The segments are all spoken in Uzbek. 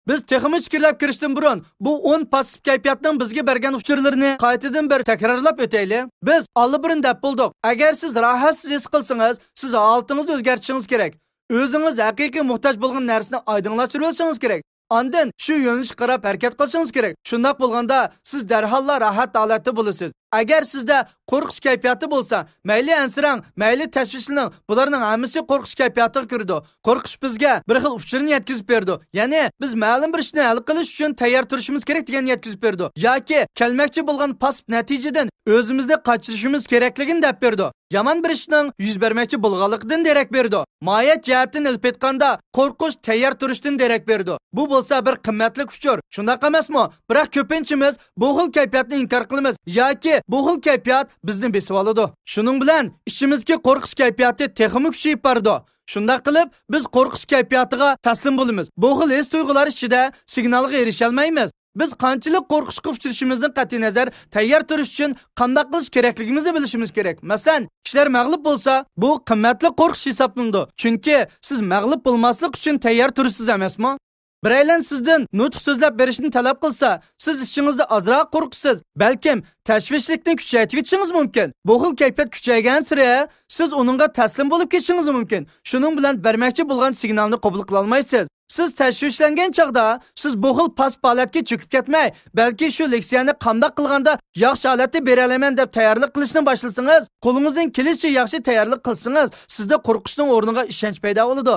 Biz texmi fikrlab kirishdan burun bu 10 passiv kayfiyatning bizga bergan uchurlarini qaytadan bir takrorlab o'taylik. Biz allibirin deb bildik. Agar siz rohatsiz his qilsangiz, siz holatingizni o'zgartirishingiz kerak. O'zingiz haqiqiy muhtoj bo'lgan narsani oydinlashtirib olishingiz kerak. Ondan shu yo'nalish qarab harakat qilishingiz kerak. Shunday bo'lganda siz darhol rahat holatda bo'lasiz. Agar sizda qo'rqish kayfiyati bo'lsa, mayli ansirang, mayli tashvishlang, bularning hammasi qo'rqish kayfiyatiga kirdi. Qo'rqish bizga bir xil uchurni yetkazib berdi. Ya'ni biz ma'lum bir ishni hal qilish uchun tayyor turishimiz kerak degan yetkazib berdi. Yoki kelmoqchi bo'lgan pasiv natijadan o'zimizni qochirishimiz kerakligini deb berdi. Yomon bir ishning yuz bermoqchi bo'lganligidan derak berdi. Moyat jihatdan ilib etganda qo'rqish tayyor turishdan derak berdi. Bu bo'lsa bir qimmatli uchur. Shunday emasmi? Biroq ko'pinchimiz bu xil kayfiyatni inkor qilamiz yoki bu xil kayfiyat bizni besib oladi. Shuning bilan ishimizga qo'rqish kayfiyati texmi kuchayib bordi. Shunday qilib biz qo'rqish kayfiyatiga taslim bo'lamiz. Bu xil his tuyg'ular ichida signalga erisha olmaymiz. Biz qanchalik qo'rqishga uchrashimizdan qat'iy nazar tayyor turish uchun qanday qilish kerakligimizni bilishimiz kerak. Masalan, kishilar mag'lub bo'lsa, bu qimmatli qo'rqish hisoblanadi. Chunki siz mag'lub bo'lmaslik uchun tayyor tursiz emasmi? Biraylan sizdan nutq so'zlab berishni talab qilsa, siz ishingizda ozroq qo'rqsiz, balkim tashvishlikni kuchaytirishingiz mumkin. Bu xil kayfiyat kuchaygan sira siz uningga taslim bo'lib ketishingiz mumkin. Shuning bilan bermoqchi bo'lgan signalni qabul qila olmaysiz. Siz tashvishlangan chaqda siz bu xil past holatga cho'kib ketmay, balki shu leksiyani qanday qilganda yaxshi holatda bera olaman deb tayyorlik qilishni boshlasangiz, qo'lingizdan kelishicha yaxshi tayyorlik qilsangiz, sizda qo'rqishning o'rniga ishonch paydo bo'ladi.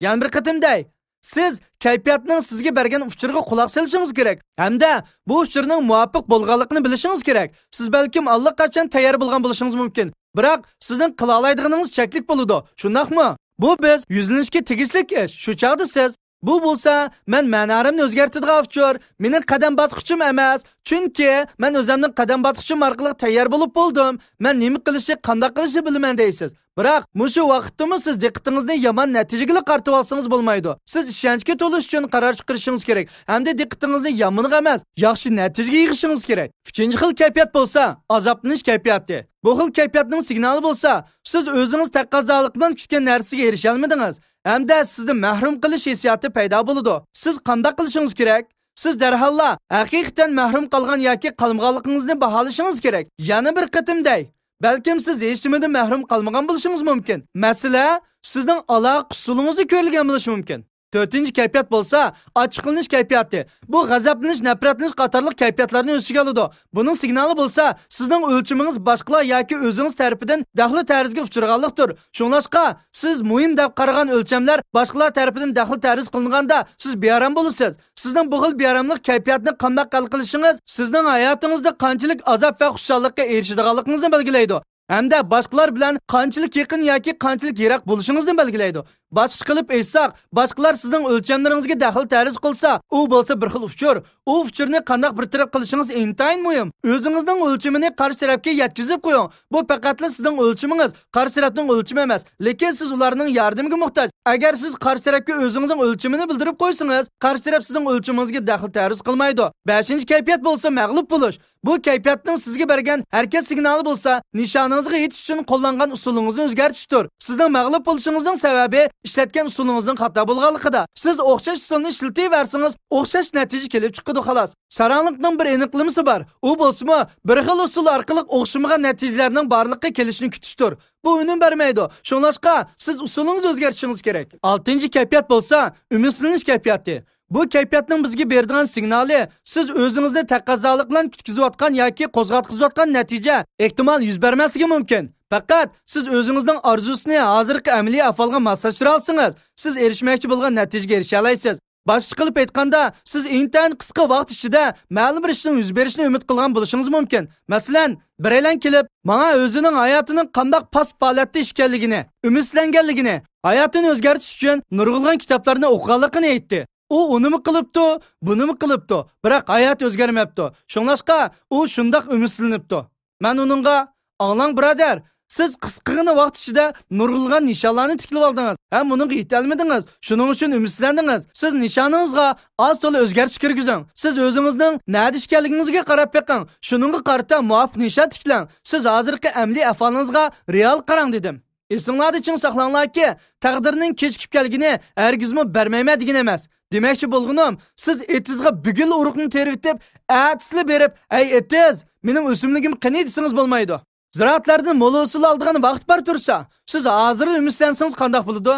Yana bir qatimday siz kayfiyatning sizga bergan uchurga quloq solishingiz kerak. Hamda bu uchurning muvofiq bo'lganligini bilishingiz kerak. Siz balkim allaqachon tayyor bo'lgan bo'lishingiz mumkin. Biroq sizning qila oladiganingiz cheklik bo'ladi. Shundaqmi? Bu biz yuzlanishga tegishli ish. Shu chaqda siz bu bo'lsa, men ma'norimni o'zgartiradigan uchur, mening qadam bosqichim emas, chunki men o'zimning qadam bosqichim orqali tayyor bo'lib bo'ldim. Men nima qilishni, qanday qilishni bilaman deysiz. Biroq, mushu vaqtda siz diqqatingizni yomon natijaga qaratib olsangiz bo'lmaydi. Siz ishonchga to'lish uchun qaror chiqarishingiz kerak. Hamda diqqatingizni yomonga emas, yaxshi natijaga yig'ishingiz kerak. Uchinchi xil kayfiyat bo'lsa, azoblanish kayfiyati. Bu xil kayfiyatning signali bo'lsa, siz o'zingiz taqozolikdan kutgan narsaga erisha olmadingiz. Hamda sizni mahrum qilish hissiyoti paydo bo'ladi. Siz qanday qilishingiz kerak? Siz darhol haqiqatan mahrum qolgan yoki qolmaganligingizni baholashingiz kerak. Yana bir qatimday balkim siz hech nimadan mahrum qolmagan bo'lishingiz mumkin. Masala sizning aloqa usulingizni ko'rilgan bo'lishi mumkin. To'rtinchi kayfiyat bo'lsa, ochiqlanish kayfiyati. Bu g'azablanish, nafratlanish qatorliq kayfiyatlarni o'shiga oladi. Buning signali bo'lsa, sizning o'lchamingiz boshqalar yoki o'zingiz tarafidan daxli tarzga uchraganlikdir. Shunlashqa, siz muhim deb qaragan o'lchamlar boshqalar tarafidan daxli tarz qilinganda siz bearam bo'lasiz. Sizning bu xil bearamlik kayfiyatni qanday hal qilishingiz sizning hayotingizda qanchalik azob va xushhallikka erishadiganligingizni belgilaydi. Hamda boshqalar bilan qanchalik yaqin yoki qanchalik yiroq bo'lishingizni belgilaydi. Boshqa qilib aytsak, boshqalar sizning o'lchamlaringizga daxl tarz qilsa, u bo'lsa bir xil uchur. U uchurni qanday bir taraf qilishingiz intayin muhim. O'zingizning o'lchamini qarshi tarafga yetkazib qo'ying. Bu faqat sizning o'lchamingiz, qarshi tarafning o'lchami emas, lekin siz ularning yordamiga muhtoj. Agar siz qarshi tarafga o'zingizning o'lchamini bildirib qo'ysangiz, qarshi taraf sizning o'lchamingizga daxl tarz qilmaydi. 5-kayfiyat bo'lsa mag'lub bo'lish. Bu kayfiyatning sizga bergan harakat signali bo'lsa, nishoningizga yetish uchun qo'llangan usulingizni o'zgartirishdir. Sizning mag'lub bo'lishingizning sababi ishlatgan usulingizning xato bo'lganligida. Siz o'xshash usulni ishlataversangiz, o'xshash natija kelib chiqadi xolos. Saranlikning bir aniqlamasi bor. U bo'lsa-mu, bir xil usul orqali o'xshamagan natijalarning borliqqa kelishini kutishdir. Bu unum bermaydi. Shunlashqa, siz usulingizni o'zgartirishingiz kerak. 6-kayfiyat bo'lsa, umidlanish kayfiyati. Bu kayfiyatning bizga beradigan signali siz o'zingizni taqozolik bilan kutkizayotgan yoki qo'zg'atqizayotgan natija ehtimol yuz bermasligi mumkin. Faqat siz o'zingizning orzusini hozirgi amaliy ahvolga moslashtirib olsangiz, siz erishmoqchi bo'lgan natijaga erisha olasiz. Boshqa qilib aytganda, siz intayin qisqa vaqt ichida ma'lum bir ishning yuz berishini umid qilgan bo'lishingiz mumkin. Masalan, biraylan kelib, menga o'zining hayotining qanday past holatda ekanligini, umidlanganligini, hayotini o'zgartirish uchun nurg'ulg'an kitoblarni o'qiganligini aytdi. U unimi qilibdi, bunimi qilibdi, biroq hayot o'zgarmabdi. Shunlashqa, u shundoq umidlanibdi. Men uningga, "Anglang birodar, siz qisqagina vaqt ichida nurg'ulg'an nishonlarni tiklib oldingiz. Ham bunga yetolmadingiz. Shuning uchun umidlandingiz. Siz nishoningizga oz-to'la o'zgartish kirgizing. Siz o'zingizning nima ishkanligingizga qarab beqing. Shuningga qarata muvofiq nishon tiklang. Siz hozirgi amaliy ahvolingizga real qarang" dedim. Esinglarda ching saqlanglarki, taqdirning kechikib kelgini hargizmi bermayman degan emas. Demakchi bo'lgunim, siz etizga bugil urug'ni terib, atisli berib, "Ey etiz, mening o'simligim qani" desangiz bo'lmaydi. Ziraatlardan mo'l hosil oladigan vaqt bor tursa, siz hozir umidlansangiz qanday bo'ladi?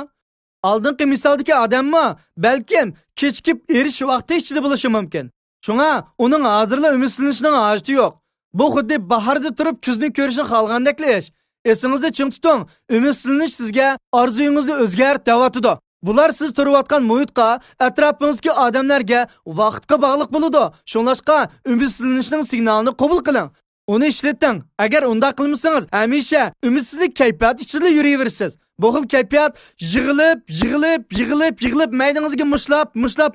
Oldingi misaldagi odammi, balkim kechikib erish vaqti ichida bo'lishi mumkin. Shunga uning hozirla umidlanishining hojati yo'q. Bu xuddi bahorda turib kuzni ko'rishni xohlagandek ish. Esingizda ching tuting, umidlanish sizga orzuyingizni o'zgartiradi. Bular siz turayotgan muhitga, atrofingizga odamlarga vaqtga bog'liq bo'ladi. Shunlashqa umidlanishning signalini qabul qiling. Uni ishlating. Agar unda qilmasangiz, hamisha umidsizlik kayfiyat ichida yuraverasiz. Bu xil kayfiyat yig'ilib maydangizga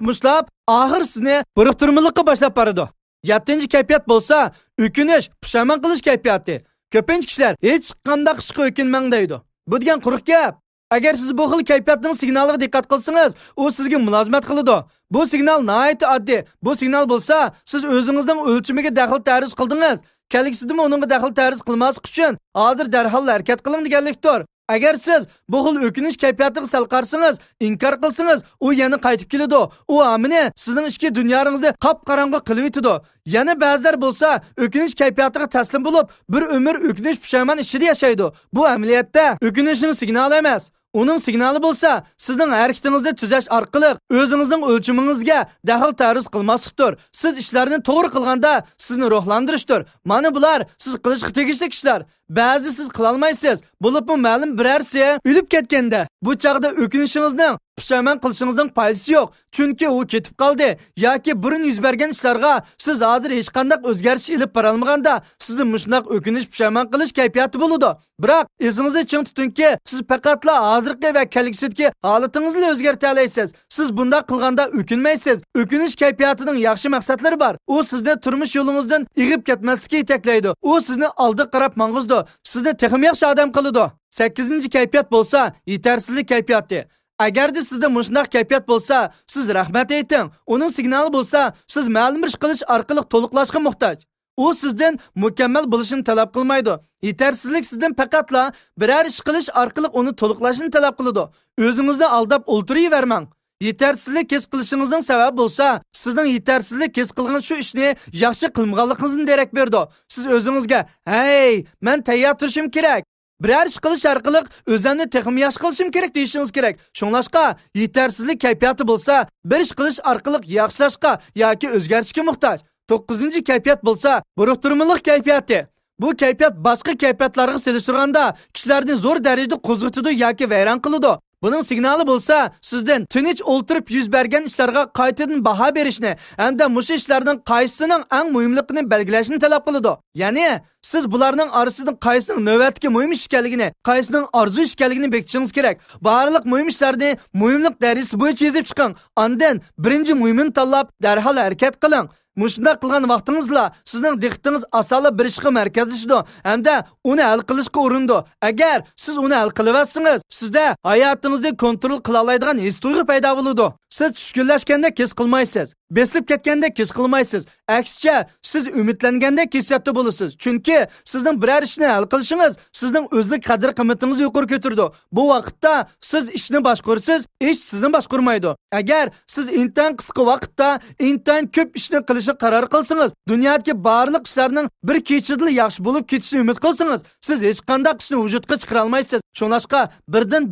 mushlab, oxir sizni buruqtirmalikqa boshlab boradi. 7-chi kayfiyat bo'lsa, o'kinish, pushaymon qilish kayfiyati. Ko'pincha kishilar hech qanday ishga o'kinmang deydi. Bu degan quruq gap. Agar siz bu xil kayfiyatning signaliga diqqat qilsangiz, u sizga mulozimat qiladi. Bu signal nihoyat oddiy. Bu signal bo'lsa, siz o'zingizning o'lchimiga daxl ta'riz qildingiz. Kelgusidami uningga daxl ta'riz qilmaslik uchun hozir darhol harakat qiling deganlikdir. Agar siz bu xil o'kinish kayfiyatiga sal qarsangiz, inkor qilsangiz, u yana qaytib keladi. U amini sizning ichki dunyoyingizni qop-qorong'i qilib yetadi. Yana ba'zilar bo'lsa, o'kinish kayfiyatiga taslim bo'lib, bir umr o'kinish pushaymon ichida yashaydi. Bu amaliyotda o'kinishning signali emas. Uning signali bo'lsa, sizning harakatingizni tuzash orqali o'zingizning o'lchimingizga daxl ta'riz qilmaslikdir. Siz ishlarni to'g'ri qilganda sizni ruhlantirishdir. Mana bular siz qilishga tegishli ishlar. Ba'zi siz qila olmaysiz. Bo'libmi ma'lum birarsi o'lib ketganda, bu chaqda o'kinishingizning pushaymon qilishingizning foydasi yo'q. Chunki u ketib qoldi yoki burun yuz bergan ishlarga siz hozir hech qanday o'zgarish ilib bora olmaganda, sizning mushunaq o'kinish pushaymon qilish kayfiyati bo'ladi. Biroq esingizda ching tutingki, siz faqatla hozirgi va kelgusidagi holatingizni o'zgartira olasiz. Siz bunday qilganda o'kinmaysiz. O'kinish kayfiyatining yaxshi maqsadlari bor. U sizni turmush yo'lingizdan ig'ib ketmaslikka yetaklaydi. U sizni oldiga qarab mang'izdi. Sizni texim yaxshi odam qiladi. 8-chi kayfiyat bo'lsa, yetarsizlik kayfiyati. Agarda sizda mushunaq kayfiyat bo'lsa, siz rahmat ayting. Uning signali bo'lsa, siz ma'lum bir ish qilish orqali to'liqlashga muhtoj. U sizdan mukammal bo'lishini talab qilmaydi. Yetarsizlik sizdan faqatla biror ish qilish orqali uni to'liqlashni talab qiladi. O'zingizni aldab o'ltiravermang. Yetarsizlik his qilishingizning sababi bo'lsa, sizning yetarsizlik his qilgan shu ishni yaxshi qilmaganligingizni darak berdi. Siz o'zingizga, "Hey, men tayyor turishim kerak. Biror ish qilish orqali o'zimni texim yaxshi qilishim kerak" deyishingiz kerak. Shunlashqa yetarsizlik kayfiyati bo'lsa, bir ish qilish orqali yaxshilashga yoki o'zgarishga muhtoj. 9-chi kayfiyat bo'lsa, buruqtirmalik kayfiyati. Bu kayfiyat boshqa kayfiyatlarga solishtirganda kishilarni zo'r darajada qo'zg'atadi yoki vayron qiladi. Buning signali bo'lsa, sizdan tinch o'ltirib yuz bergan ishlarga qaytadan baho berishni hamda mush ishlarning qaysisining eng muhimligini belgilashni talab qiladi. Ya'ni siz bularning orasidan qaysining navbatga muhim ish ekanligini, qaysining orzu ish ekanligini bekitishingiz kerak. Barliq muhim ishlarni muhimlik darajasi bo'yicha yozib chiqing. Ondan birinchi muhimini tanlab darhol harakat qiling. Mushunda qilgan vaqtingizla sizning diqqatingiz asali bir ishga markazlashadi hamda uni hal qilishga urindi. Agar siz uni hal qilvasangiz, sizda hayotingizni kontrol qila oladigan his tuyg'u paydo bo'ladi. Siz tushkunlashganda his qilmaysiz, besilib ketganda his qilmaysiz. Aksicha, siz umidlanganda hissiyatda bo'lasiz. Chunki sizning biror ishni hal qilishingiz sizning o'zlik qadr qimmatingizni yuqori ko'tardi. Bu vaqtda siz ishni boshqarsiz, ish sizni boshqarmaydi. Agar siz intan qisqa vaqtda intan ko'p ishni qilishni qaror qilsangiz, dunyodagi barliq ishlarning bir kechida yaxshi bo'lib ketishini umid qilsangiz, siz hech qanday ishni vujudga chiqara olmaysiz. Shunlashqa birdan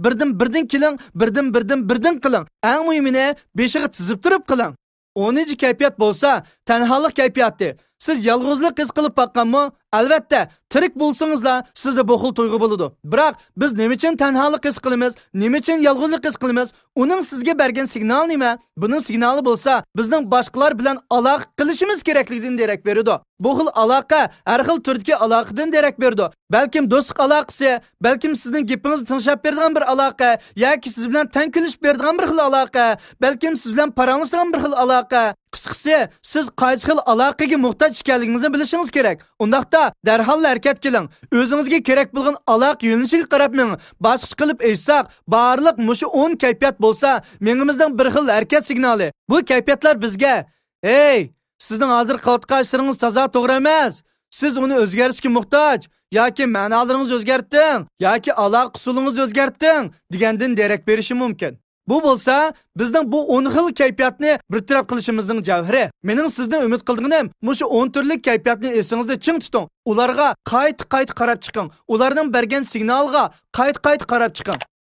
qiling, birdan qiling. Eng muhimini beshiga tizib turib qiling. 10-chi kayfiyat bo'lsa, tanholik kayfiyati. Siz yolg'izlik his qilib baqqanmi? Albatta, tirik bo'lsangizlar, sizda bu xil tuyg'u bo'ladi. Biroq biz nima uchun tanholik his qilamiz? Nima uchun yolg'izlik his qilamiz? Uning sizga bergan signal nima? Buning signali bo'lsa, bizning boshqalar bilan aloqa qilishimiz kerakligidan darak beradi. Bu xil aloqa har xil turdagi aloqadan darak beradi. Balkim do'stlik aloqasi, balkim sizning gapingizni tinglab beradigan bir aloqa, yoki siz bilan tang kulishib beradigan bir xil aloqa, balkim siz bilan paranglashadigan bir xil aloqa. Qisqasi, siz qaysi xil aloqaga muhtoj ekanligingizni bilishingiz kerak. Undaqda darhol harakat qiling. O'zingizga kerak bo'lgan aloqa yo'nalishiga qarab meng. Boshqa qilib aytsak, barliq mushu 10 kayfiyat bo'lsa, mengimizning bir xil harakat signali. Bu kayfiyatlar bizga, "Ey, sizning hozir qilayotgan ishlaringiz toza to'g'ri emas. Siz uni o'zgarishga muhtoj yoki ma'nolaringizni o'zgarting yoki aloqa usulingizni o'zgarting" degandan darak berishi mumkin. Bu bo'lsa, bizning bu 10 xil kayfiyatni bir taraf qilishimizning javhari. Mening sizdan umid qilganim, mushu 10 turli kayfiyatni esingizda ching tuting. Ularga qayt qarab chiqing. Ularning bergan signalga qayt qarab chiqing.